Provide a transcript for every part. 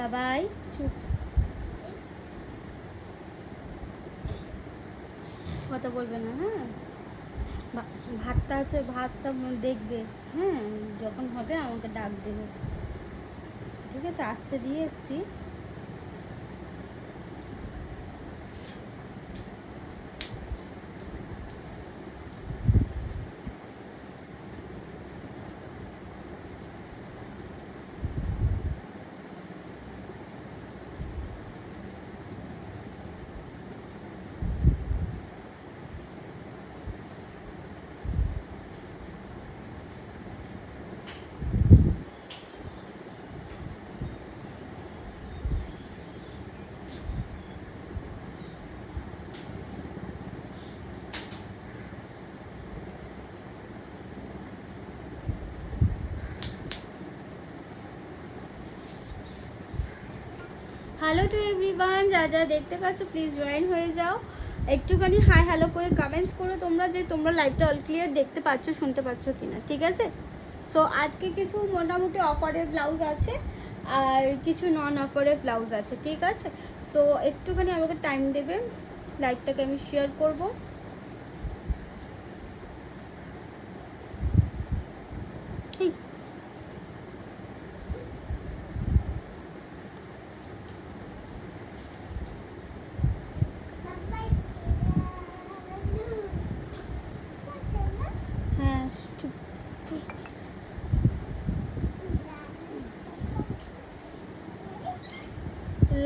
বাবাই চুপ, কথা বলবে না। হ্যাঁ, ভাতটা আছে, ভাতটা দেখবে। হ্যাঁ, যখন হবে আমাকে ডাক দেবে, ঠিক আছে? আসতে দিয়ে এসছি। হ্যালো টু এভরিওয়ান, যা যা দেখতে পাচ্ছ প্লিজ জয়েন হয়ে যাও। একটুখানি হাই হ্যালো করে কমেন্টস করো তোমরা, যে তোমরা লাইভটা অল ক্লিয়ার দেখতে পাচ্ছ, শুনতে পাচ্ছ কিনা, ঠিক আছে? সো আজকে কিছু মোটামুটি অফারের ব্লাউজ আছে আর কিছু নন অফারের ব্লাউজ আছে, ঠিক আছে? সো একটুখানি আমাকে টাইম দেবে, লাইভটাকে আমি শেয়ার করবো। হ্যাঁ,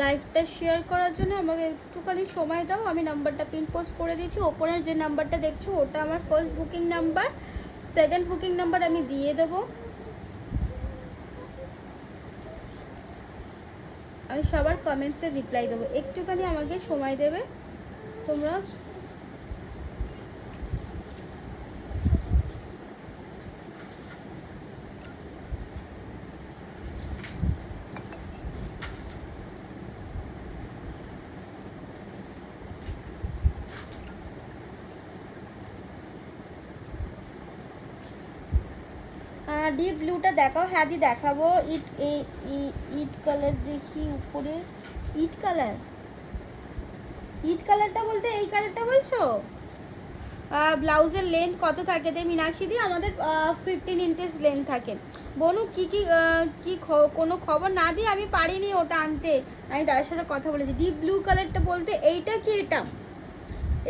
লাইভটা শেয়ার করার জন্য আমাকে একটুখানি সময় দাও। আমি নাম্বারটা পিন পোস্ট করে দিচ্ছি। ওপরের যে নাম্বারটা দেখছো ওটা আমার first booking number, second booking number আমি দিয়ে দেবো। আমি সবার কমেন্টসে রিপ্লাই দেবো, একটুখানি আমাকে সময় দেবে তোমরা। ডিপ ব্লুটা দেখাও। হ্যাঁ দি দেখাবো। ইট কালার দেখি উপরে। ইট কালার, ইট কালারটা বলতে এই কালারটা বলছো? ব্লাউজের লেন্থ কত থাকে দে মীনাক্ষী দি? আমাদের 15 ইঞ্চেস লেন্থ থাকে। বনু কি কি কি কোনো খবর না দিয়ে আমি পারিনি ওটা আনতে, আমি তার সাথে কথা বলেছি। ডিপ ব্লু কালারটা বলতে এইটা কি? এটা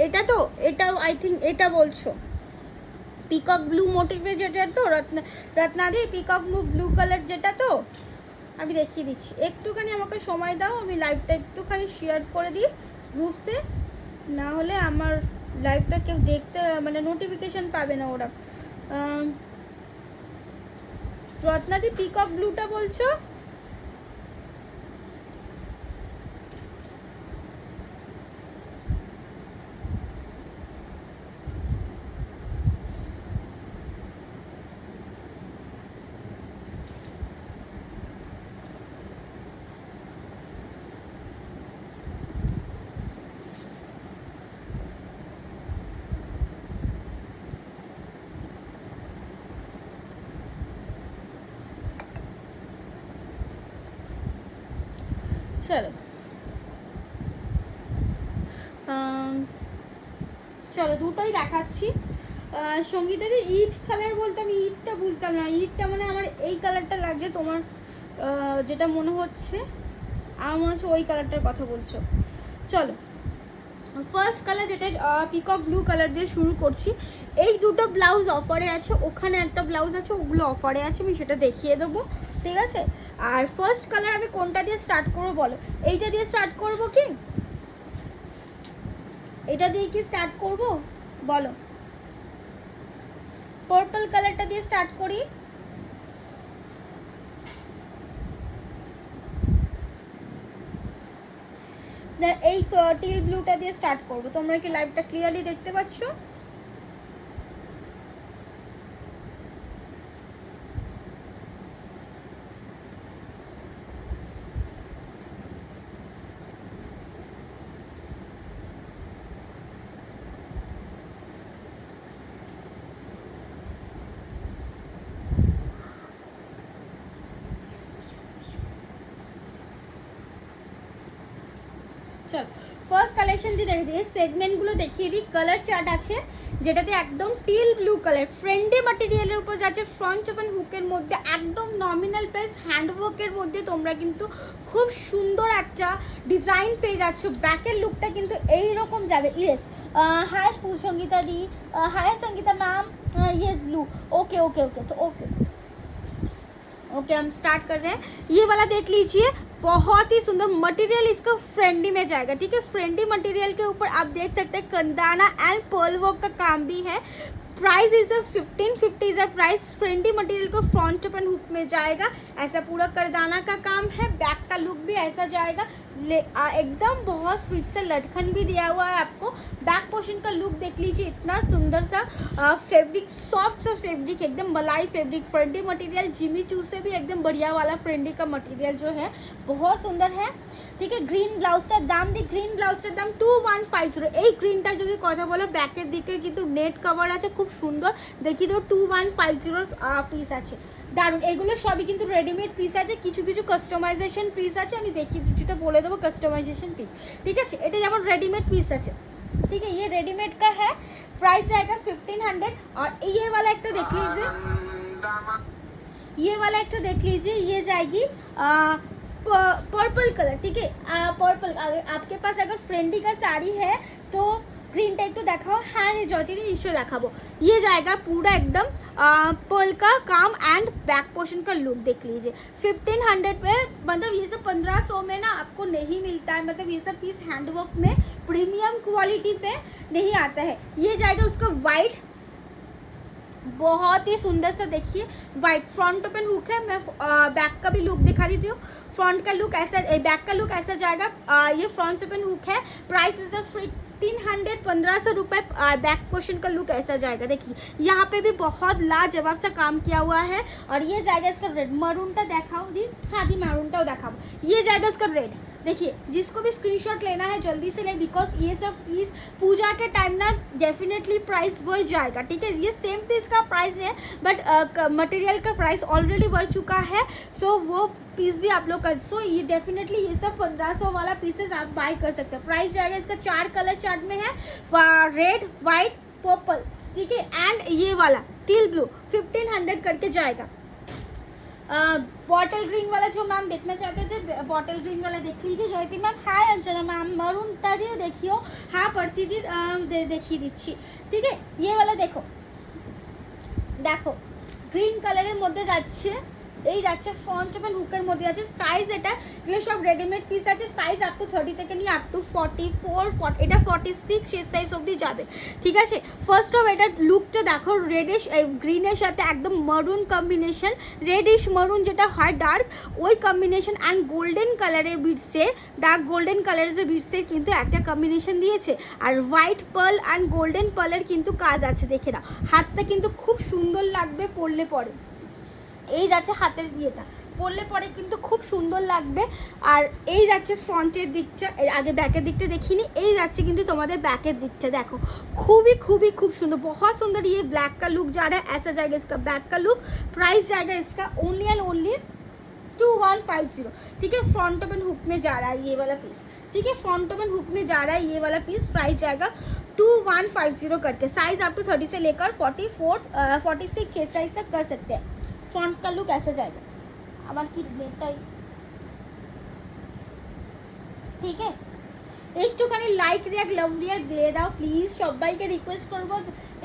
এটা তো, এটাও আই থিঙ্ক এটা বলছো। পিকক ব্লু মোটিভে যেটা তো, রত্নাদি পিকক ব্লু কালার যেটা তো, আমি দেখিয়ে দিচ্ছি। একটুখানি আমাকে সময় দাও, আমি লাইভটা একটুখানি শেয়ার করে দিই গ্রুপসে, না হলে আমার লাইভটা কেউ দেখতে মানে নোটিফিকেশন পাবে না ওরা। রত্নাদি পিকক ব্লুটা বলছো? চলো চলো দুটোই দেখাচ্ছি। সঙ্গীতাদি ইট কালার বলতে আমি ইটটা বুঝতাম না। ইটটা মানে আমার এই কালারটা লাগছে, তোমার যেটা মনে হচ্ছে আমার মনে হচ্ছে ওই কালারটার কথা বলছো। চলো ফার্স্ট কালার যেটা পিকক ব্লু কালার দিয়ে শুরু করছি। এই দুটো ব্লাউজ অফারে আছে, ওখানে একটা ব্লাউজ আছে, ওগুলো অফারে আছে, আমি সেটা দেখিয়ে দেবো, ঠিক আছে? আর ফার্স্ট কালার আমি কোনটা দিয়ে স্টার্ট করবো বলো? এইটা দিয়ে স্টার্ট করবো কি এটা দিয়ে কি স্টার্ট করব বলো? পার্পল কালারটা দিয়ে স্টার্ট করি। এই টিল ব্লুটা দিয়ে স্টার্ট করব। তোমরা কি লাইভটা ক্লিয়ারলি দেখতে পাচ্ছ? চল ফার্স্ট কালেকশন যে দেখেছি এই সেগমেন্টগুলো দেখিয়ে দিই। কালার চার্ট আছে যেটাতে একদম টিল ব্লু কালার ফ্রেন্ডলি ম্যাটেরিয়ালের উপর যাচ্ছে, ফ্রন্ট ওপেন হুকের মধ্যে একদম নমিনাল প্রাইস হ্যান্ডওয়ার্কের মধ্যে তোমরা কিন্তু খুব সুন্দর একটা ডিজাইন পেয়ে যাচ্ছ। ব্যাকের লুকটা কিন্তু এইরকম যাবে। Yes hi Sangeeta di, hi Sangeeta ma'am, yes blue, okay okay okay तो ओके ओके हम स्टार्ट कर रहे हैं। ये वाला देख लीजिए, बहुत ही सुंदर मटेरियल इसका फ्रेंडी में जाएगा, ठीक है। फ्रेंडी मटेरियल के ऊपर आप देख सकते हैं कंदाना एंड पर्ल वर्क का काम भी है। Price is 1550 is a price. फ्रेंडी मटेरियल को फ्रंट ओपन हुक में जाएगा, ऐसा पूरा करदाना का काम है। बैक का लुक भी ऐसा जाएगा, एकदम बहुत स्वीट से लटकन भी दिया हुआ है आपको। बैक पोर्शन का लुक देख लीजिए, इतना सुंदर सा फैब्रिक, सॉफ्ट सा फैब्रिक, एकदम मलाई फैब्रिक। फ्रेंडी मटेरियल जिमी चू से भी एकदम बढ़िया वाला फ्रेंडी का मटेरियल जो है बहुत सुंदर है, ठीक है। ग्रीन ब्लाउजটার দাম দি, গ্রিন ব্লাউজটার দাম 2150। এই গ্রিনটার যদি কথা বলো ব্যাকের দিকে কিন্তু নেট কভার আছে, খুব সুন্দর দেখি তো 2150 পিস আছে, দারুণ। এগুলো সবই কিন্তু রেডিমেড পিস আছে, কিছু কিছু কাস্টমাইজেশন পিস আছে, আমি দেখিয়ে কিছুটা বলে দেবো কাস্টমাइजेशन पिस, ठीक है। এটা যেমন রেডিমেড পিস আছে, ठीक है। ये रेडीमेड का है, प्राइस जाएगा 1500। और ये वाला एक तो देख लीजिए, ये वाला एक तो देख लीजिए, ये जाएगी पर्पल कलर, ठीक है। पर्पल आपके पास अगर फ्रेंडी का साड़ी है तो ग्रीन टाइप तो देखाओ, हाँ ये ज्योति निश्चय देखाबो। ये जाएगा पूरा एकदम पर्ल का काम एंड बैक पोर्शन का लुक देख लीजिए। 1500 पे, मतलब ये सब 1500 में ना आपको नहीं मिलता है, मतलब ये सब पीस हैंडवर्क में प्रीमियम क्वालिटी पे नहीं आता है। ये जाएगा उसका वाइट, बहुत ही सुंदर सा देखिए वाइट फ्रंट ओपन हुक है। मैं बैक का भी लुक दिखा देती हूँ। फ्रंट का लुक ऐसा, बैक का लुक ऐसा जाएगा। ये फ्रंट ओपन हुक है, प्राइस इज 1500 रुपये। बैक पोर्शन का लुक ऐसा जाएगा, देखिए यहाँ पे भी बहुत लाजवाब सा काम किया हुआ है। और ये जाएगा इसका रेड, मरूनटा देखाओ दी, हाँ दी मरूनटाও देखाओ। ये जाएगा इसका रेड, देखिए जिसको भी स्क्रीनशॉट लेना है जल्दी से ले, बिकॉज ये सब पीस पूजा के टाइम ना डेफिनेटली प्राइस बढ़ जाएगा, ठीक है। ये सेम पीस का प्राइस है बट मटेरियल का प्राइस ऑलरेडी बढ़ चुका है, सो वो पीस भी आप लोग कर, सो ये डेफिनेटली ये सब 1500 वाला पीसेस आप बाय कर सकते हैं। प्राइस जाएगा इसका 4 कलर चार्ट में है, रेड वाइट पर्पल, ठीक है, एंड ये वाला टील ब्लू 1500 करके जाएगा। बॉटल ग्रीन वाला जो मैम देखना चाहते थे, बॉटल ग्रीन वाला देख लीजिए ज्योति मैम। हाय अंजना मैम, मरूनटा दिए देखियो, हाँ पढ़ती दी देखिए दीची, ठीक है। ये वाला देखो, देखो ग्रीन कलर मध्य যাচ্ছে, এই যাচ্ছে ফ্রন্ট ওপেন হুকের মধ্যে আছে। সাইজ এগুলো সব রেডিমেড পিস আছে। সাইজ আপ টু 30 থেকে নিয়ে আপ টু 44 এটা 46 সেই সাইজ অবধি যাবে, ঠিক আছে। ফার্স্ট অফ এটার লুকটা দেখো, রেডিশ গ্রিনের সাথে একদম মারুন কম্বিনেশন, রেডিশ মারুন যেটা হয় ডার্ক, ওই কম্বিনেশন অ্যান্ড গোল্ডেন কালারের বিটসে, ডার্ক গোল্ডেন কালারের বিটসের কিন্তু একটা কম্বিনেশন দিয়েছে। আর হোয়াইট পার্ল অ্যান্ড গোল্ডেন পার্লের কিন্তু কাজ আছে, দেখে নাও। হাতটা কিন্তু খুব সুন্দর লাগবে পরলে পরে, এই যাচ্ছে হাতের ইয়েটা পরলে পরে কিন্তু খুব সুন্দর লাগবে। আর এই যাচ্ছে ফ্রন্টের দিকটা, আগে ব্যাকের দিকটা দেখিনি, এই যাচ্ছে কিন্তু তোমাদের ব্যাকের দিকটা দেখো, খুবই খুবই খুব সুন্দর, बहुत सुंदर। ये ब्लैक का लुक जा रहा है, ऐसा जाएगा इसका बैक का लुक। प्राइस जाएगा इसका ओनली एंड ओनली 2150, ठीक है। फ्रंट ओपन हुक में जा रहा है ये वाला पीस, ठीक है। फ्रंट ओपन हुक में जा रहा है ये वाला पीस, प्राइस जाएगा 2150 करके। साइज आप टू 30 से लेकर 46 6 साइज तक कर सकते हैं। फ्रंट का लुक ऐसा जाएगा, আমার কি নেটটাই, ঠিক আছে। একটুখানি লাইক রিয়াক্ট লাভ রিয়াক্ট দিয়ে দাও প্লিজ, সবাইকে রিকোয়েস্ট করবো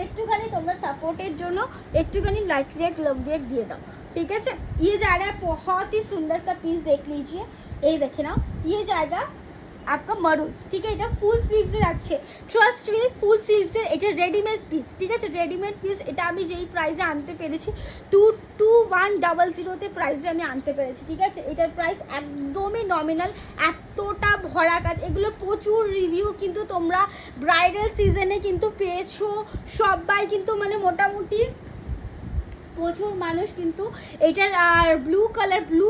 একটুখানি তোমরা সাপোর্টের জন্য একটুখানি লাইক রিয়াক্ट लव रिएक्ट দিয়ে দাও, ठीक है। ये जा रहा है बहुत ही सुंदर सा पीस, देख लीजिए, ये देखे ना, ये जाएगा आपका मरून, ठीक है। এটা ফুল স্লিভসে যাচ্ছে, ট্রাস্ট মি ফুল স্লিভসের এটা রেডিমেড পিস, ঠিক আছে। রেডিমেড পিস এটা আমি যেই প্রাইসে আনতে পেরেছি 2100 প্রাইসে আমি আনতে পেরেছি, ঠিক আছে। এটার প্রাইস একদমই নমিনাল, এতটা ভরা কাজ, এগুলো প্রচুর রিভিউ কিন্তু তোমরা ব্রাইডাল সিজনে কিন্তু পেয়েছো সবাই, কিন্তু মানে মোটামুটি প্রচুর মানুষ কিন্তু এটার আর ব্লু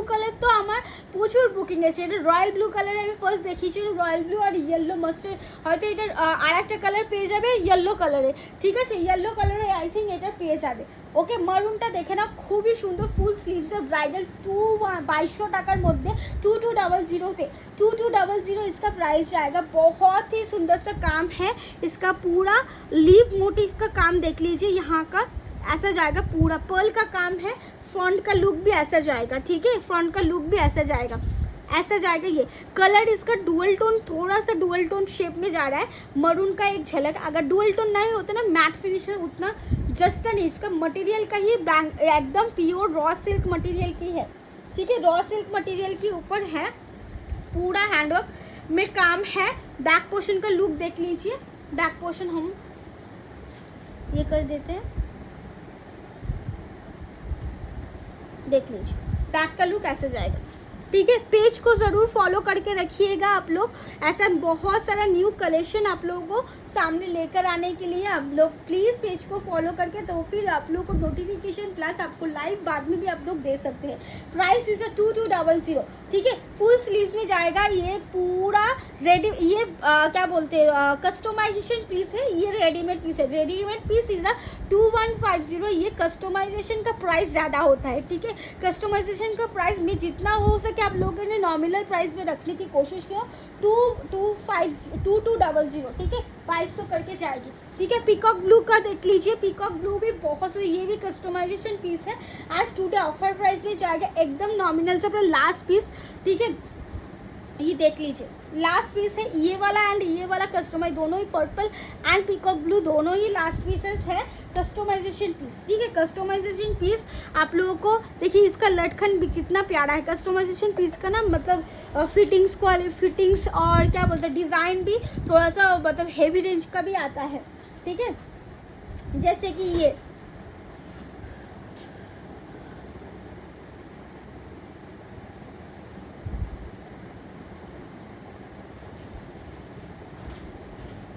কালার তো আমার প্রচুর বুকিং আছে। এটা রয়্যাল ব্লু কালারে আমি ফার্স্ট দেখিয়েছিলাম, রয়্যাল ব্লু আর ইয়েলো মাস্টার, হয়তো এটার আর একটা কালার পেয়ে যাবে ইয়েলো কালারে, ঠিক আছে, ইয়েলো কালারে আই থিঙ্ক এটা পেয়ে যাবে। ওকে, মারুনটা দেখে না, খুবই সুন্দর, ফুল স্লিভসের ব্রাইডাল 2200 টাকার মধ্যে 2200 2200 इसका प्राइस जाएगा। बहुत ही सुंदर सा काम है, इसका पूरा लीफ मोटिव का काम देख लीजिए, यहाँ का ऐसा जाएगा, पूरा पर्ल का काम है, फ्रंट का लुक भी ऐसा जाएगा, ठीक है, फ्रंट का लुक भी ऐसा जाएगा, ऐसा जाएगा। ये कलर इसका डुअल टोन, थोड़ा सा डुअल टोन शेप में जा रहा है, मरून का एक झलक, अगर डुअल टोन नहीं होता ना मैट फिनिश उतना जस्ता नहीं, इसका मटेरियल का ही एकदम प्योर रॉ सिल्क मटेरियल की है, ठीक है, रॉ सिल्क मटेरियल के ऊपर है, पूरा हैंडवर्क में काम है। बैक पोर्शन का लुक देख लीजिए, बैक पोर्शन हम ये कर देते हैं, देख लीजिए बैक का लुक ऐसे जाएगा, ठीक है। पेज को ज़रूर फॉलो करके रखिएगा आप लोग, ऐसा बहुत सारा न्यू कलेक्शन आप लोगों को सामने लेकर आने के लिए आप लोग प्लीज़ पेज को फॉलो करके, तो फिर आप लोग को नोटिफिकेशन प्लस आपको लाइव बाद में भी आप लोग दे सकते हैं। प्राइस इज 2200, ठीक है, फुल स्लीव्स में जाएगा, ये पूरा रेडी, ये क्या बोलते हैं कस्टमाइजेशन पीस है, ये रेडीमेड पीस है, रेडीमेड पीस इज 2150, ये कस्टमाइजेशन का प्राइस ज़्यादा होता है, ठीक है, कस्टमाइजेशन का प्राइस में जितना हो सके आप लोगों ने नॉमिनल प्राइस में रखने की कोशिश किया, 2200, ठीक है, 2200 करके जाएगी, ठीक है। पीकॉक ब्लू का देख लीजिए, पीकॉक ब्लू भी बहुत, ये भी कस्टमाइजेशन पीस है, आज टुडे ऑफर प्राइस में जाएगा, एकदम नॉमिनल से अपना लास्ट पीस, ठीक है, ये देख लीजिए लास्ट पीस है, ये वाला एंड ये वाला कस्टमाइज, दोनों ही पर्पल एंड पीकॉक ब्लू दोनों ही लास्ट पीसेस है, कस्टमाइजेशन पीस, ठीक है, कस्टमाइजेशन पीस आप लोगों को देखिए, इसका लटकन भी कितना प्यारा है, कस्टमाइजेशन पीस का ना, मतलब फिटिंग्स और क्या बोलते हैं डिज़ाइन भी थोड़ा सा मतलब हेवी रेंज का भी आता है, ठीक है, जैसे कि ये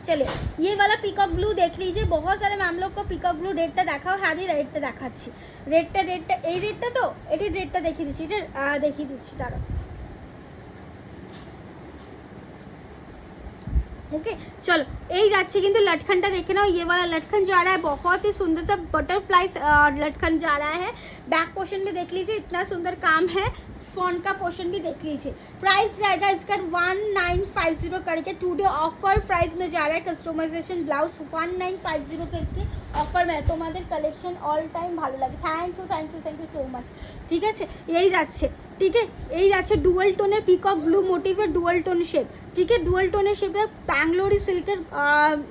चलिए ये वाला पिकॉक ब्लू देख लीजिए, बहुत सारे मैम लोग को पिकॉक ब्लू রেটটা দেখাও, হ্যাঁ দি রেটটা দেখাচ্ছি, রেটটা এই রেটটা তো এটি রেটটা দেখিয়ে দিচ্ছি, এটা দেখিয়ে দিচ্ছি দাঁড়াও, ओके चलो यही जाच्छे किंतु लटकनटा देखे ना, ये वाला लटकन जा रहा है, बहुत ही सुंदर सा बटरफ्लाई लटकन जा रहा है, बैक पोर्शन में देख लीजिए इतना सुंदर काम है, फ्रंट का पोर्शन भी देख लीजिए। प्राइस जाएगा इसका 1950 करके, टुडे ऑफर प्राइस में जा रहा है, कस्टमाइजेशन ब्लाउज 1950 करके ऑफर में, तुम्हारे कलेक्शन ऑल टाइम भालो लगे, थैंक यू सो मच, ठीक है, यही जाच्छे, ठीक है, यही जाच्छे डुअल टोনের পিকক ব্লু মোটিভের ডুয়াল টোন শেপ, ঠিক है, ডুয়াল টোনের শেপে ব্যাঙ্গালোরি সিল্কের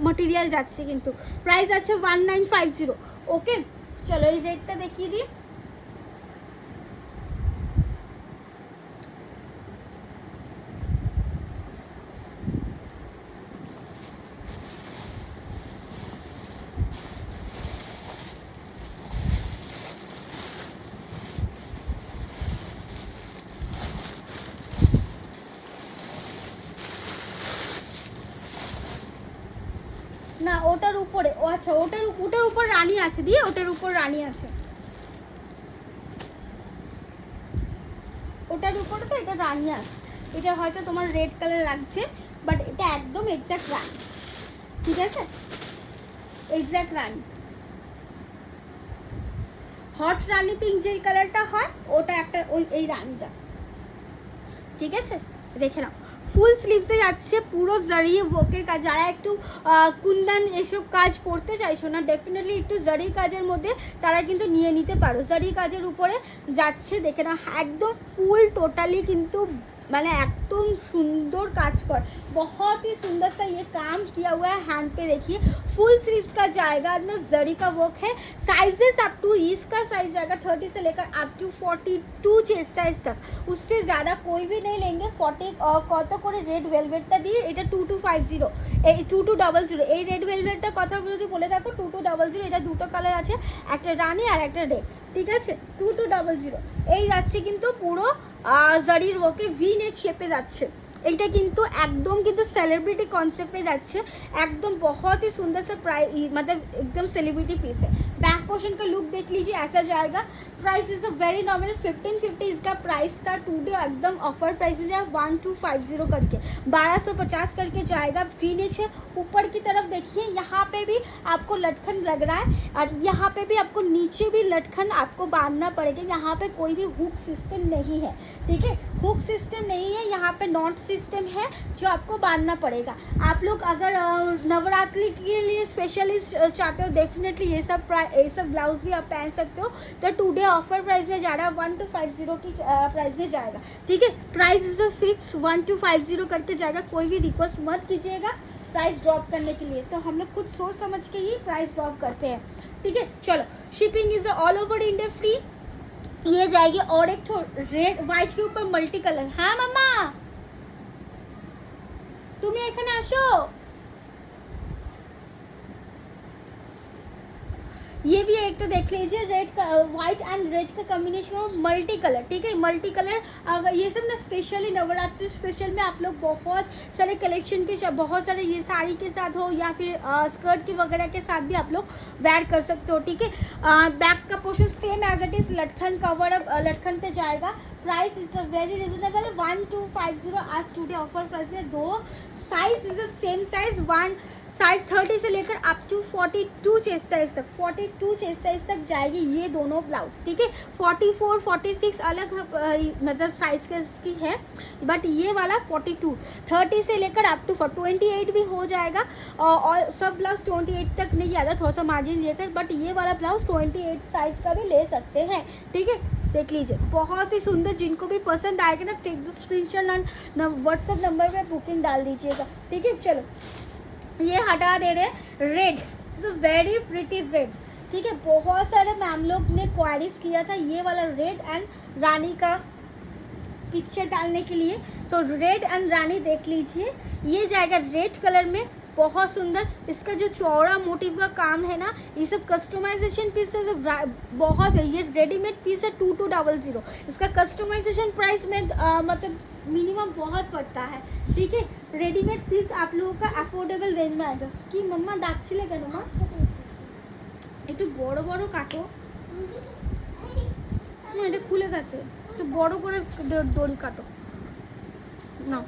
মটেরিয়াল যাচ্ছে, কিন্তু প্রাইস আছে 1950, ওকে চলো এই রেটটা দেখিয়ে দিই, না ওটার উপরে, ও আচ্ছা ওটার উপর রানী আছে, দিয়ে ওটার উপর রানী আছে, ওটার উপরে তো এটা রানী আছে, এটা হয়তো তোমার রেড কালার লাগছে, বাট এটা একদম এক্স্যাক্ট রানী, ঠিক আছে, এক্স্যাক্ট রানী, হট রানী পিঙ্ক যে কালারটা হয় ওটা একটা ওই এই রানীটা, ঠিক আছে, দেখে নাও ফুল স্লিভসে যাচ্ছে, পুরো জারি ওয়ার্কের কাজ, যারা একটু কুন্দন এসব কাজ পড়তে চাইছো না, ডেফিনেটলি একটু জারি কাজের মধ্যে তারা কিন্তু নিয়ে নিতে পারো, জারি কাজের উপরে যাচ্ছে, দেখে নাও একদম ফুল টোটালি কিন্তু मैंने एकदम सुंदर काज कर, बहुत ही सुंदर सा ये काम किया हुआ है, हैंड पे देखिए फुल स्लीव्स का जाएगा, अंदर जरी का वर्क है, साइजेस अप टू, इसका साइज जाएगा 30 से लेकर अप टू 42 चेस्ट साइज तक, उससे ज़्यादा कोई भी नहीं लेंगे। 40 কত করে রেড ভেলভেটটা দিয়ে এটা 2250 এই 2200 এই রেড ভেলভেটটা কথা যদি বলে থাকো 2200, এটা দুটো কালার আছে, একটা রানী আর একটা রেড, ঠিক আছে 2200 এই যাচ্ছে কিন্তু পুরো জারির ওকে ভি নেক শেপে যাচ্ছে, এইটা কিন্তু একদম কিন্তু সেলিব্রিটি কনসেপ্টে যাচ্ছে, একদম बहुत ही सुंदर सा प्राइस मतलब एकदम सेलिब्रिटी पीस है। बैक पोर्शन का लुक देख लीजिए, ऐसा जाएगा। Price is a very nominal 1550 इसका प्राइस था। टुडे एकदम ऑफर प्राइस में जाएगा 1250 करके 1250 करके जाएगा। फिनिश है। ऊपर की तरफ देखिए, यहाँ पे भी आपको लटकन लग रहा है और यहाँ पे भी आपको नीचे भी लटकन आपको बांधना पड़ेगा। यहाँ पे कोई भी हुक सिस्टम नहीं है, ठीक है, हुक सिस्टम नहीं है, यहाँ पे नॉट सिस्टम है जो आपको बांधना पड़ेगा। आप लोग अगर नवरात्रि के लिए स्पेशलिस्ट चाहते हो, डेफिनेटली ये सब ब्लाउज भी आप पहन सकते हो। तो टुडे ऑफर प्राइस में जा रहा है 1250 की प्राइस में जाएगा, ठीक है। प्राइस इज अ फिक्स 1250 करके जाएगा। कोई भी रिक्वेस्ट मत कीजिएगा प्राइस ड्रॉप करने के लिए, तो हम लोग कुछ सोच समझ के ही प्राइस ड्रॉप करते हैं, ठीक है। चलो, shipping is all over India free. ये जाएगी। और एक तो रेड व्हाइट के ऊपर मल्टी कलर। हाँ मम्मा, তুমি এখানে আসো। ये भी एक तो देख लीजिए, रेड का व्हाइट एंड रेड का कॉम्बिनेशन और मल्टी कलर, ठीक है, मल्टी कलर। अगर ये सब ना स्पेशली नवरात्रि स्पेशल में आप लोग बहुत सारे कलेक्शन के, बहुत सारे ये साड़ी के साथ हो या फिर स्कर्ट के वगैरह के साथ भी आप लोग वेयर कर सकते हो, ठीक है। बैक का portion same as it is, लटकन कवर लटकन पे जाएगा। Price is a very reasonable 1250 आज टुडे ऑफर प्राइस में। दो size is a same size, one size 30 से लेकर अप टू 42 चेस्ट साइज तक, 42 चेस्ट साइज तक जाएगी ये दोनों ब्लाउज, ठीक है। 44 46 अलग मतलब साइज की है, बट ये वाला 42 30 से लेकर अप टू 28 भी हो जाएगा। और सब ब्लाउज 28 तक नहीं आता, थोड़ा सा मार्जिन लेकर, बट ये वाला ब्लाउज 28 साइज का भी ले सकते हैं, ठीक है। देख लीजिए, बहुत ही सुंदर। जिनको भी पसंद आएगा ना, take the screenshot and WhatsApp number पे बुकिंग डाल दीजिएगा, ठीक है। चलो, ये हटा दे रहे। Red is a very pretty red, ठीक है। बहुत सारे मैम लोग ने क्वारीज किया था ये वाला रेड एंड रानी का पिक्चर डालने के लिए। सो रेड एंड रानी देख लीजिए, ये जाएगा रेड कलर में, बहुत सुंदर। इसका जो चौड़ा मोटिव का काम है ना, ये सब कस्टमाइजेशन पीस है, बहुत है। ये रेडीमेड पीस है 2200। इसका कस्टमाइजेशन प्राइस में मतलब मिनिमम बहुत पड़ता है, ठीक है। रेडीमेड पीस आप लोगों का अफोर्डेबल रेंज में आएगा। कि मम्मा दाग छिले केन मा, একটু বড় বড় কাটো না, এটা খুলে গেছে, একটু বড় করে দড়ি কাটো না,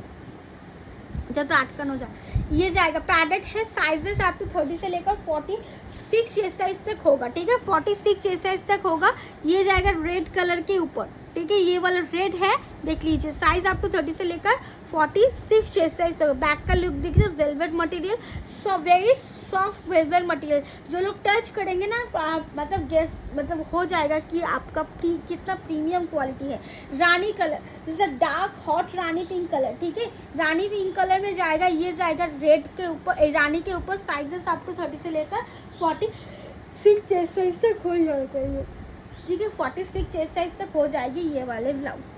जब अटकानो जाए। ये जाएगा। पैडेड है, साइजेस आप तो 30 से लेकर 46 चेस्ट साइज तक होगा, ठीक है, 46 चेस्ट साइज तक होगा। ये जाएगा रेड कलर के ऊपर, ठीक है, ये वाला रेड है, देख लीजिए। साइज आप तो 30 से लेकर 46 चेस्ट साइज तक। बैक का लुक देखिए, velvet material, very soft velvet material. जो लोग टच करेंगे ना, मतलब गेस मतलब हो जाएगा कि आपका कितना प्रीमियम क्वालिटी है। Rani colour, this a dark hot rani pink colour, ठीक है, रानी पिंक कलर में जाएगा। ये जाएगा रेड के ऊपर, रानी के ऊपर। साइजेस आपको 30 से लेकर 46 चेस्ट साइज तक हो जाएगा ये, ठीक है, 46 चेस्ट साइज तक हो जाएगी ये वाले ब्लाउज।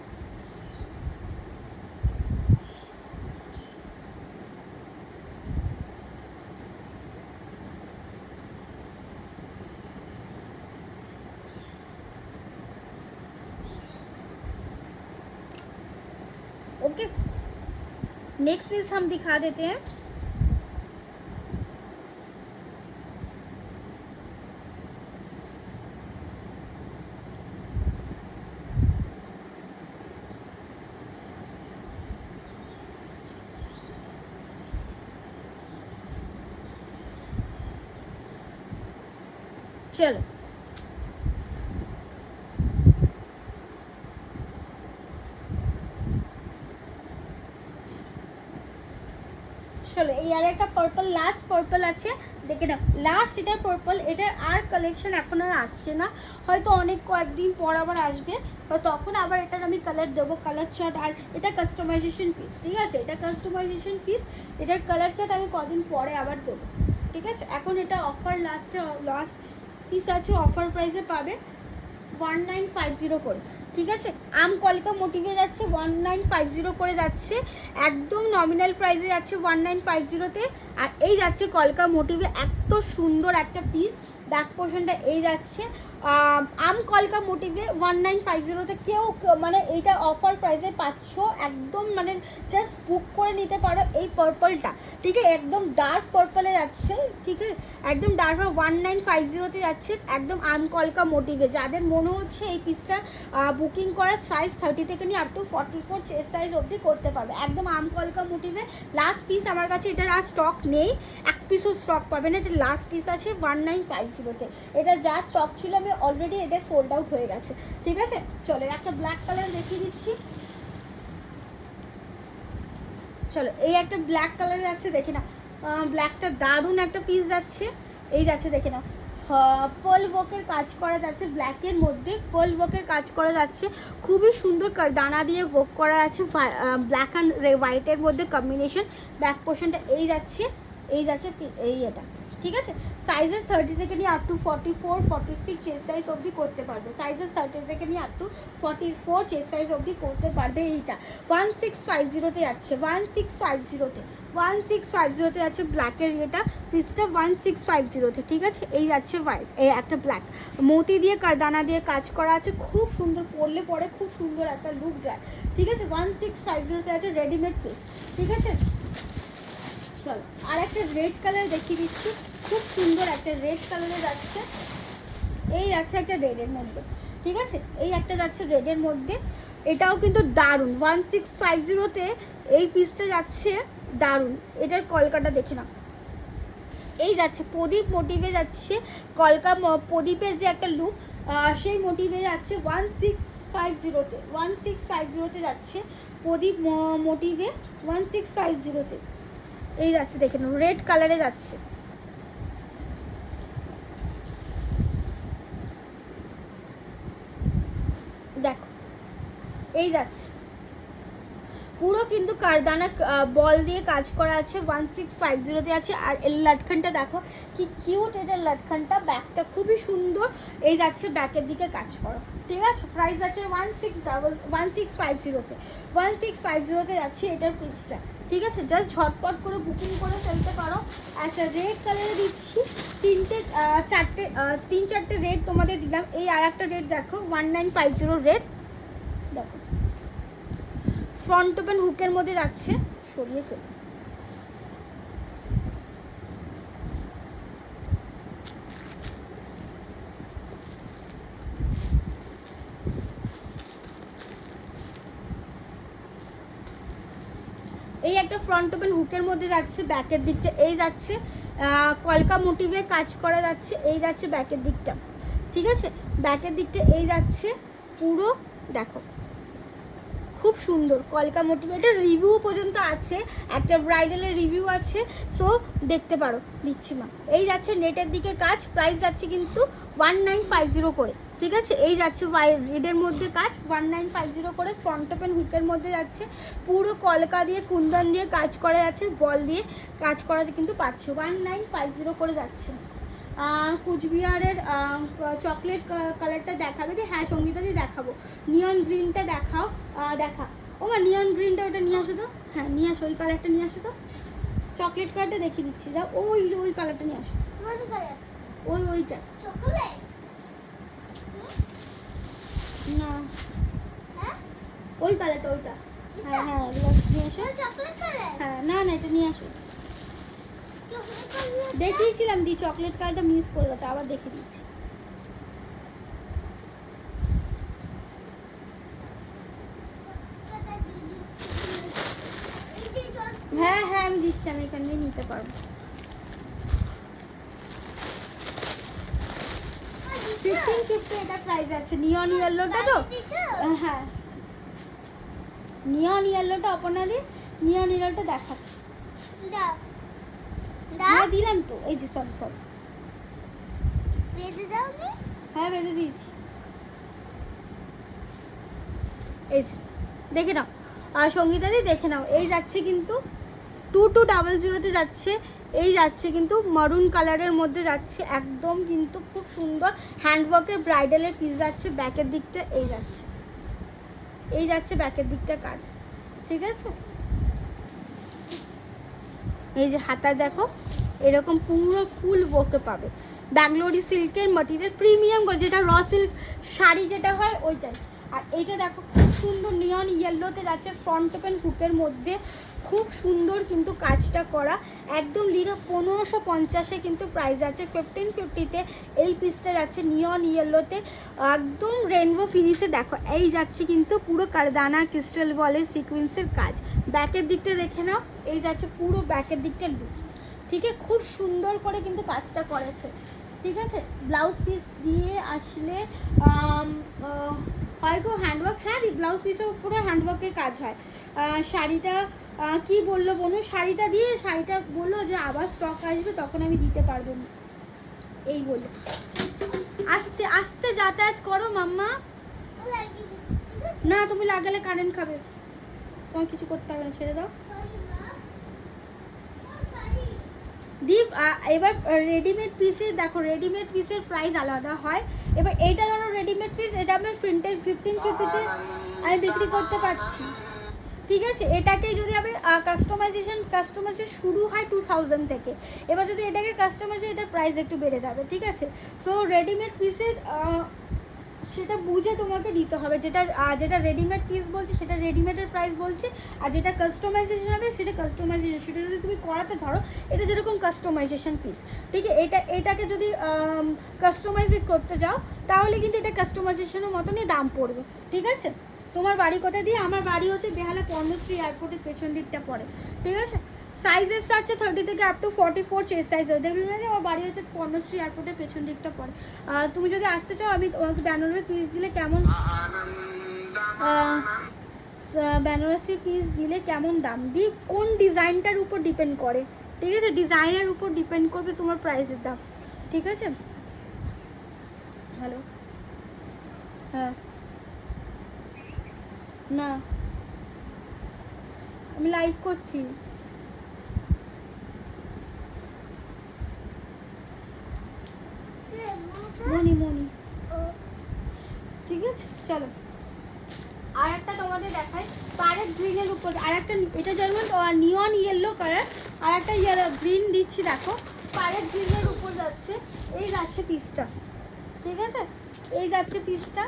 ओके, नेक्स्ट पीस हम दिखा देते हैं। चलो, চলো, এই আর একটা পার্পল, লাস্ট পার্পল আছে, দেখে নাও। লাস্ট এটা পার্পল, এটার আর কালেকশন এখন আর আসছে না, হয়তো অনেক কয়েকদিন পর আবার আসবে, তো তখন আবার এটার আমি কালার দেবো, কালার চার্ট। আর এটা কাস্টমাইজেশন পিস, ঠিক আছে, এটা কাস্টমাইজেশন পিস, এটার কালার চার্ট আমি কদিন পরে আবার দেবো, ঠিক আছে। এখন এটা অফার লাস্ট পিস আছে, অফার প্রাইসে পাবে 1950 করে, ঠিক আছে। আম কলকা মোটিভে যাচ্ছে 1950 করে যাচ্ছে, একদম নমিনাল প্রাইসে যাচ্ছে 1950-তে। আর এই যাচ্ছে কলকা মোটিভে, এত সুন্দর একটা পিস। ব্যাক পোর্শনটা এই যাচ্ছে, আম কলকা মোটিভে 1950 কেউ মানে এইটা অফার প্রাইসে পাচ্ছ একদম, মানে জাস্ট বুক করে নিতে পারো এই পার্পলটা, ঠিক আছে? একদম ডার্ক পার্পলে যাচ্ছে, ঠিক আছে? একদম ডার্ক 1950 যাচ্ছে একদম আম কলকা মোটিভে। যাদের মনে হচ্ছে এই পিসটা বুকিং করার সাইজ 30 থেকে নিয়ে আপ টু 44 চেস্ট সাইজ অবধি করতে পারবে, একদম আম কলকা মোটিভে। লাস্ট পিস আমার কাছে এটার আর স্টক নেই, এক পিসও স্টক পাবেন, এটা লাস্ট পিস আছে 1950 এটা যা স্টক ছিল আমি অলরেডি এদের সোল্ড আউট হয়ে গেছে, ঠিক আছে? চলো একটা ব্ল্যাক কালার দেখিয়ে দিচ্ছি। চলো এই একটা ব্ল্যাক কালার যাচ্ছে, দেখে না ব্ল্যাকটা দারুণ একটা পিস যাচ্ছে, এই যাচ্ছে দেখে না পার্ল ওয়ার্কের কাজ করা যাচ্ছে, ব্ল্যাকের মধ্যে পার্ল ওয়ার্কের কাজ করা যাচ্ছে, খুবই সুন্দর দানা দিয়ে ওয়ার্ক করা আছে, ব্ল্যাক অ্যান্ড হোয়াইটের মধ্যে কম্বিনেশন। ব্যাক পোর্শনটা এই যাচ্ছে, এই যাচ্ছে এই এটা, ঠিক আছে? সাইজেস 30 থেকে নিয়ে আপ টু 44 46 চেস্ট সাইজ অবধি করতে পারবে, সাইজেস 30 থেকে নিয়ে আপ টু 44 চেস্ট সাইজ অবধি করতে পারবে। এইটা 1650 যাচ্ছে, 1650 1650 যাচ্ছে ব্ল্যাকের ইয়েটা পিসটা 1650, ঠিক আছে? এই যাচ্ছে হোয়াইট, এই একটা ব্ল্যাক মতি দিয়ে দানা দিয়ে কাজ করা আছে, খুব সুন্দর, পরলে পরে খুব সুন্দর একটা লুক যায়, ঠিক আছে? 1650 আছে রেডিমেড পিস, ঠিক আছে? চলো আর একটা রেড কালার দেখিয়ে দিচ্ছি, খুব সুন্দর একটা রেড কালারে যাচ্ছে, এই যাচ্ছে একটা রেডের মধ্যে, ঠিক আছে? এই একটা যাচ্ছে রেডের মধ্যে, এটাও কিন্তু দারুণ 1650 এই পিসটা যাচ্ছে দারুণ। এটার কলকাটা দেখে না, এই যাচ্ছে প্রদীপ মোটিভে যাচ্ছে, কলকা প্রদীপের যে একটা লুক সেই মোটিভে যাচ্ছে 1650 1650 যাচ্ছে প্রদীপ মোটিভে 1650 এই যাচ্ছে, দেখে নাও রেড কালারে যাচ্ছে, দেখো এই যাচ্ছে পুরো কিন্তু কারদানা বল দিয়ে কাজ করা আছে, 1650 আছে। আর এর লাটখানটা দেখো কি কিউট, এটার লাটখানটা, ব্যাকটা খুবই সুন্দর, এই যাচ্ছে ব্যাকের দিকে কাজ করো, ঠিক আছে? প্রাইস আছে 1650 1650 যাচ্ছে এটার পিসটা, ঠিক আছে? জাস্ট ঝটপট করে বুকিং করে ফেলতে পারো। আচ্ছা রেড কালারে দিচ্ছি তিন চারটে রেড তোমাদের দিলাম, এই আর একটা রেড দেখো 1950 রেড, দেখো ফ্রন্ট ওপেন হুকের মধ্যে যাচ্ছে, সরিয়ে ফেল, এই একটা ফ্রন্ট ওপেন হুকের মধ্যে যাচ্ছে, ব্যাকের দিকটা এই যাচ্ছে কলকা মোটিভে কাজ করা যাচ্ছে, এই যাচ্ছে ব্যাকের দিকটা, ঠিক আছে? ব্যাকের দিকটা এই যাচ্ছে পুরো, দেখো খুব সুন্দর কলকা মোটিভ, এটা রিভিউ পর্যন্ত আছে, একটা ব্রাইডালের রিভিউ আছে, সো দেখতে পারো, দিচ্ছি মা। এই যাচ্ছে নেটের দিকে কাজ, প্রাইস যাচ্ছে কিন্তু 1950 করে, ঠিক আছে? এই যাচ্ছে রেডের মধ্যে কাজ 1950 করে, ফ্রন্ট ওপেন হুকের মধ্যে যাচ্ছে, পুরো কলকা দিয়ে কুন্দন দিয়ে কাজ করা যাচ্ছে, বল দিয়ে কাজ করা কিন্তু পাচ্ছ, 1950 করে যাচ্ছে। কুচবিহারের চকলেট কালারটা দেখাবে দি? হ্যাঁ সঙ্গীতা দি দেখাবো, নিয়ন গ্রিনটা দেখাও, দেখা ও মা নিয়ন গ্রিনটা ওটা নিয়ে আসো তো, হ্যাঁ নিয়ে আসো, ওই কালারটা নিয়ে আসো তো, চকলেট কালারটা দেখিয়ে দিচ্ছি, যাও ওই ওই কালারটা নিয়ে আসো, ওই ওইটা না ওই কালারটা ওইটা, হ্যাঁ হ্যাঁ এগুলো নিয়ে আসো, হ্যাঁ না না এটা নিয়ে আসো, দেখিয়েছিলাম দি চকলেট কালারটা মিস করে গেছে, আবার দেখে দিচ্ছি, হ্যাঁ হ্যাঁ আমি দিচ্ছি, আমি এখান দিয়ে নিতে পারবো। 1550 এটা প্রাইস আছে, নিয়ন ইয়েলোটা তো, হ্যাঁ নিয়ন ইয়েলোটা অপনাদি, নিয়ন ইয়েলোটা দেখাচ্ছি, হ্যাঁ দিলাম তো, এই যে সরি সরি, হ্যাঁ বেঁধে দিয়েছি, এই যে দেখে নাও, আর সঙ্গীতাদি দেখে নাও, এই যাচ্ছে কিন্তু 2200 যাচ্ছে, এই যাচ্ছে কিন্তু মারুন কালারের মধ্যে যাচ্ছে, একদম কিন্তু খুব সুন্দর হ্যান্ডওয়ার্কের ব্রাইডালের পিস যাচ্ছে, ব্যাকের দিকটা এই যাচ্ছে, এই যাচ্ছে ব্যাকের দিকটা কাজ, ঠিক আছে? এই যে হাতা দেখো এরকম পুরো ফুল ওকে পাবে। ব্যাঙ্গালোরি সিল্কের মাটিরিয়াল প্রিমিয়াম, যেটা র সিল্ক শাড়ি যেটা হয় ওইটাই। আর এইটা দেখো খুব সুন্দর নিয়ন ইয়েলোতে যাচ্ছে, ফ্রন্ট ওপেন হুকের মধ্যে খুব সুন্দর কিন্তু কাজটা করা, একদম লিরো 1550-এ কিন্তু প্রাইস আছে। 1550-তে এই পিসটা যাচ্ছে নিয়ন ইয়েলোতে, একদম রেনবো ফিনিশে। দেখো এই যাচ্ছে কিন্তু পুরো কারদানা ক্রিস্টাল বলে সিকোয়েন্সের কাজ। ব্যাকের দিকটা দেখে নাও, এই যাচ্ছে পুরো ব্যাকের দিকটা লুক, ঠিক আছে, খুব সুন্দর করে কিন্তু কাজটা করেছে, ঠিক আছে। ব্লাউজ পিস দিয়ে আসলে হয়তো হ্যান্ডওয়ার্ক, হ্যাঁ দি ব্লাউজ পিসের উপরে হ্যান্ডওয়ার্কের কাজ হয়। শাড়িটা কি বললো বনু, শাড়িটা দিয়ে শাড়িটা বললো যে আবার স্টক আসবে তখন আমি দিতে পারবো না, এই বলে। আস্তে আস্তে যাতায়াত করো মাম্মা, না তুমি লাগালে কারেন্ট খাবে, তোমার কিছু করতে হবে না, ছেড়ে দাও। দীপ এবার রেডিমেড পিসের দেখো, রেডিমেড পিসের প্রাইস আলাদা হয়। এবার এইটা ধরো রেডিমেড পিস, এটা আমি 1550-তে আমি বিক্রি করতে পারছি, ঠিক আছে। এটাকে যদি আমি কাস্টমাইজেশন শুরু হয় 2000 থেকে, এবার যদি এটাকে কাস্টমাইজ, এটার প্রাইস একটু বেড়ে যাবে, ঠিক আছে। সো রেডিমেড পিসের সেটা বুঝে তোমাকে দিতে হবে, যেটা রেডিমেড পিস বলছে সেটা রেডিমেডের প্রাইস বলছে, আর যেটা কাস্টমাইজেশন হবে সেটা কাস্টমাইজেশন, সেটা যদি তুমি করাতে ধরো, এটা যেরকম কাস্টমাইজেশন পিস, ঠিক আছে। এটাকে যদি কাস্টমাইজ করতে যাও তাহলে কিন্তু এটা কাস্টমাইজেশনের মতনই দাম পড়বে, ঠিক আছে। তোমার বাড়ি কোথায় দিয়ে, আমার বাড়ি হচ্ছে বেহালা পর্ণশ্রী এয়ারপোর্টের পেছন দিকটা পড়ে, ঠিক আছে। সাইজেস হচ্ছে 30 থেকে আপ টু 44 চেস্ট সাইজ হয়, দেখবেন না আমার বাড়ি হচ্ছে পর্ণশ্রী এয়ারপোর্টের পেছন দিকটা পড়ে। তুমি যদি আসতে চাও, আমি তোমাকে বেনারসি পিস দিলে কেমন, বেনারসি পিস দিলে কেমন দাম দিই, কোন ডিজাইনটার উপর ডিপেন্ড করে, ঠিক আছে, ডিজাইনের উপর ডিপেন্ড করবে তোমার প্রাইসের দাম, ঠিক আছে। হ্যালো, হ্যাঁ না আমি লাইভ করছি, মনি মনি, ঠিক আছে চলো। আর একটা তোমাদের দেখাই প্যারেট গ্রিনের উপর, আর একটা এটা যেমন নিয়ন ইয়েলো কালার, আর একটা গ্রিন দিচ্ছি, দেখো প্যারেট গ্রিনের উপর যাচ্ছে, এই যাচ্ছে পিসটা, ঠিক আছে, এই যাচ্ছে পিসটা।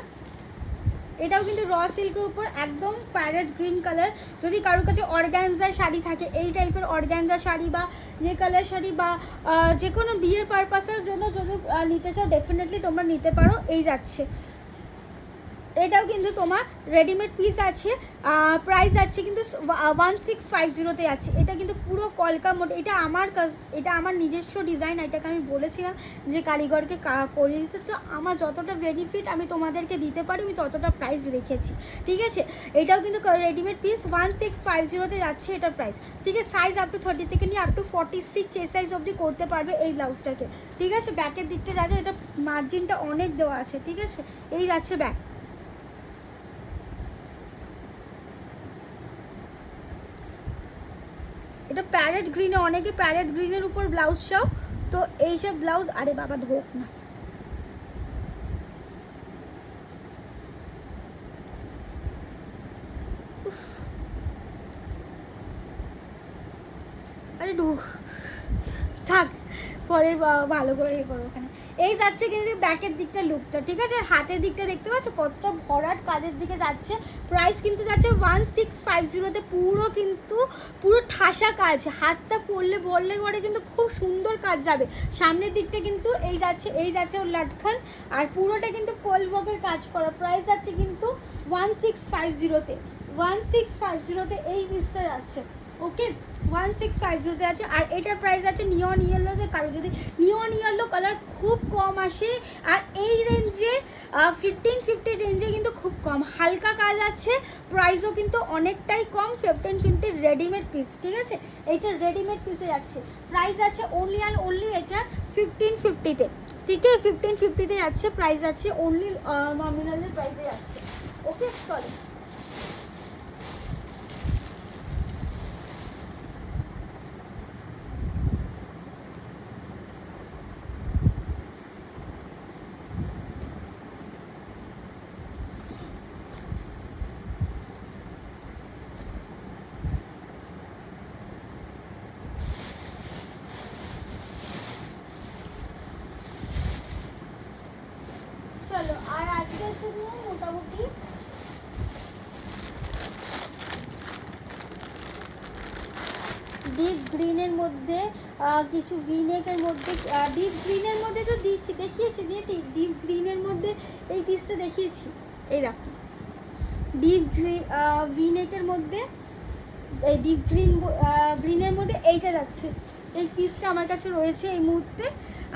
এটাও কিন্তু র সিল্কের উপর একদম প্যারেট গ্রিন কালার। যদি কারোর কাছে অর্গ্যানজা শাড়ি থাকে, এই টাইপের অর্গ্যানজা শাড়ি বা ইয়ে কালার শাড়ি বা যে কোনো বিয়ের পারপাসের জন্য যদি নিতে চাও, ডেফিনেটলি তোমরা নিতে পারো। এই যাচ্ছে, এটাও কিন্তু তোমার রেডিমেড পিস আছে, প্রাইস আছে কিন্তু 1650-তে আছে। এটা কিন্তু পুরো কলকা মোট, এটা আমার নিজস্ব ডিজাইন, এটাকে আমি বলেছিলাম যে কারিগরকে করিয়ে দিতে, তো আমার যতটা বেনিফিট আমি তোমাদেরকে দিতে পারি আমি ততটা প্রাইস রেখেছি, ঠিক আছে। এটাও কিন্তু রেডিমেড পিস 1650-তে যাচ্ছে এটার প্রাইস, ঠিক আছে। সাইজ আপ টু 30 থেকে নিয়ে আপ টু 46 চেস্ট সাইজ অবধি করতে পারবে এই ব্লাউজটাকে, ঠিক আছে। ব্যাকের দিকটা যাচ্ছে, এটা মার্জিনটা অনেক দেওয়া আছে, ঠিক আছে। এই যাচ্ছে ব্যাক, এটা প্যারেট গ্রিনে, অনেকে প্যারেট গ্রিনের উপর ব্লাউজ চাও, তো এইসব ব্লাউজ, আরে বাবা ঢোক না, আরে ঢোক থাক, পরে ভালো করে ইয়ে করো ওখানে। এই যাচ্ছে কিন্তু ব্যাকের দিকটা লুকটা, ঠিক আছে। আর হাতের দিকটা দেখতে পাচ্ছ কতটা ভরাট কাজের দিকে যাচ্ছে। প্রাইস কিন্তু যাচ্ছে 1650-তে, পুরো ঠাসা কাজ, হাতটা পরলে পরে কিন্তু খুব সুন্দর কাজ যাবে। সামনের দিকটা কিন্তু এই যাচ্ছে ওর লাটখান, আর পুরোটা কিন্তু পোলবকের কাজ করা। প্রাইস যাচ্ছে কিন্তু 1650-তে এই পিসটা যাচ্ছে, ওকে 1650-তে আছে। আর এটার প্রাইস আছে নিয়ন ইয়েলোতে, কারো যদি নিয়ন ইয়েলো কালার খুব কম আসে, আর এই রেঞ্জে 1550 রেঞ্জে কিন্তু খুব কম হালকা কাজ আছে, প্রাইসও কিন্তু অনেকটাই কম। 1550 রেডিমেড পিস, ঠিক আছে, এইটা রেডিমেড পিসে যাচ্ছে। প্রাইস আছে অনলি অ্যান্ড অনলি এটা 1550-তে, ঠিক আছে, 1550-তে যাচ্ছে। প্রাইস আছে অনলি নমিনালের প্রাইসে যাচ্ছে, ওকে সরি। দেখে নিয়ে মোটামুটি ডিপ গ্রিনের মধ্যে কিছু ভিনেকের মধ্যে ডিপ গ্রিনের মধ্যে তো দেখিয়েছি দিয়েছি, ডিপ গ্রিনের মধ্যে এই পিসটা দেখিয়েছি। এই দেখো ডিপ ভিনেকের মধ্যে, এই ডিপ গ্রিনের মধ্যে এইটা যাচ্ছে, এই পিসটা আমার কাছে রয়েছে এই মুহূর্তে।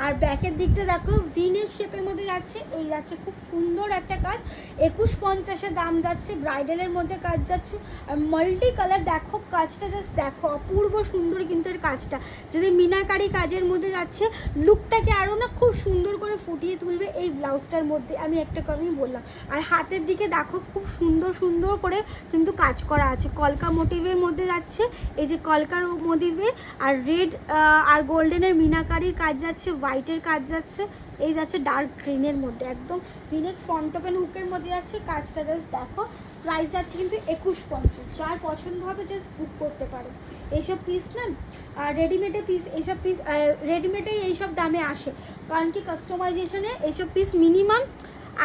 আর ব্যাকের দিকটা দেখো ভিনেক শেপের মধ্যে যাচ্ছে, এই যাচ্ছে খুব সুন্দর একটা কাজ, 2150 দাম যাচ্ছে, ব্রাইডালের মধ্যে কাজ যাচ্ছে। আর মাল্টি কালার দেখো কাজটা, জাস্ট দেখো অপূর্ব সুন্দর কিন্তু এর কাজটা, যদি মিনাকারি কাজের মধ্যে যাচ্ছে, লুকটাকে আরও না খুব সুন্দর করে ফুটিয়ে তুলবে এই ব্লাউজটার মধ্যে, আমি একটা কারণেই বললাম। আর হাতের দিকে দেখো খুব সুন্দর সুন্দর করে কিন্তু কাজ করা আছে, কলকা মোটিভের মধ্যে যাচ্ছে, এই যে কলকার মোটিভে, আর রেড আর গোল্ডেনের মিনাকারির কাজ যাচ্ছে, হোয়াইটের কাজ যাচ্ছে, এই যাচ্ছে ডার্ক গ্রিনের মধ্যে একদম ভিনেক ফ্রন্ট ওপেন হুকের মধ্যে যাচ্ছে কাজটা, জাস্ট দেখো। প্রাইস যাচ্ছে কিন্তু 2150, যার পছন্দ হবে জাস্ট বুক করতে পারো। এইসব পিস না রেডিমেডে পিস, এইসব পিস রেডিমেডেই এইসব দামে আসে, কারণ কি কাস্টমাইজেশনে এইসব পিস মিনিমাম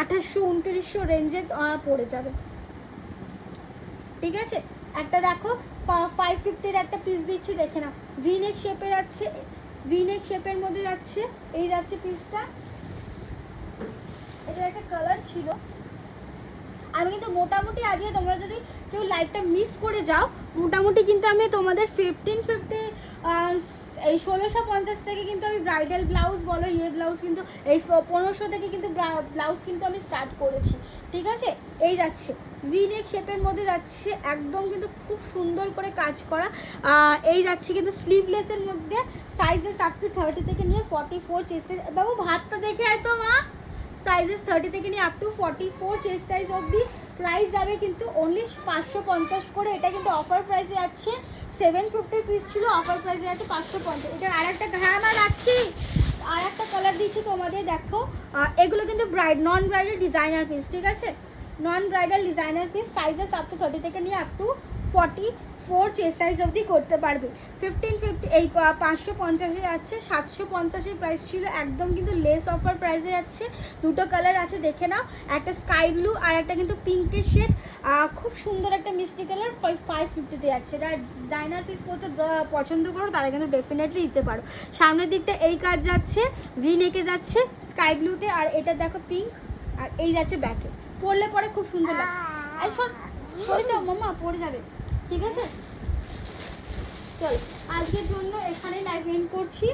2800-2900 রেঞ্জে পড়ে যাবে, ঠিক আছে। একটা দেখো 550-র একটা পিস দিচ্ছি, দেখে না, ভিনেক শেপে যাচ্ছে, ভিনেক শেপের মধ্যে যাচ্ছে, এই যাচ্ছে পিসটা। এটা একটা কালার ছিল। আমি কিন্তু মোটামুটি আজকে তোমরা যদি কেউ লাইভটা মিস করে যাও, মোটামুটি কিন্তু আমি তোমাদের 1550 এই 1650 থেকে কিন্তু আমি ব্রাইডাল ব্লাউজ বলো, ইয়ে ব্লাউজ কিন্তু এই 1500 থেকে কিন্তু ব্লাউজ কিন্তু আমি স্টার্ট করেছি, ঠিক আছে। এই যাচ্ছে ভিনেক শেপের মধ্যে যাচ্ছে, একদম কিন্তু খুব সুন্দর করে কাজ করা। এই যাচ্ছে কিন্তু স্লিভলেসের মধ্যে, সাইজেস আপ টু 30 থেকে নিয়ে 44 চেস্টের, বাবু ভাতটা দেখে আয় তো মা, সাইজেস 30 থেকে নিয়ে আপ টু 44 চেস্ট সাইজ অবধি। প্রাইস যাবে কিন্তু অনলি 550 করে, এটা কিন্তু অফার প্রাইসে যাচ্ছে, 750 পিস ছিল, অফার প্রাইসে যাচ্ছে 550। এটার আর একটা, হ্যাঁ আমার রাখছি, আর একটা কালার দিচ্ছি তোমাদের, দেখো এগুলো কিন্তু নন ব্রাইডাল ডিজাইনার পিস, ঠিক আছে, non bridal designer piece, sizes up to 30 থেকে নিয়ে আপ টু 44 চেস্ট সাইজ অবধি করতে পারবে। 1550 এই 550-এ যাচ্ছে, 750-এর প্রাইস ছিল, একদম কিন্তু লেস অফার প্রাইসে যাচ্ছে। দুটো কালার আছে দেখে নাও, একটা স্কাই ব্লু আর একটা কিন্তু পিঙ্কের শেড, খুব সুন্দর একটা মিষ্টি কালার, 550-তে যাচ্ছে। এটা ডিজাইনার পিস করতে পছন্দ করো তারা কিন্তু ডেফিনেটলি দিতে পারো। সামনের দিকটা এই কাজ যাচ্ছে, ভি নেকে যাচ্ছে স্কাই ব্লুতে, আর এটা দেখো পিঙ্ক, আর এই যাচ্ছে ব্যাকে, পরলে পরে খুব সুন্দর লাগে। সরে যাও মামা, পড়ে যাবে, ঠিক আছে। চল আজকের জন্য এখানেই লাইভ এন্ড করছি,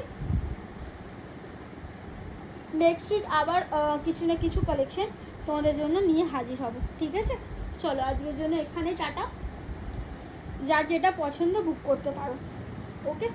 নেক্সট উইক আবার কিছু না কিছু কালেকশন তোমাদের জন্য নিয়ে হাজির হব, ঠিক আছে। চলো আজকের জন্য এখানে টাটা, যার যেটা পছন্দ বুক করতে পারো, ওকে।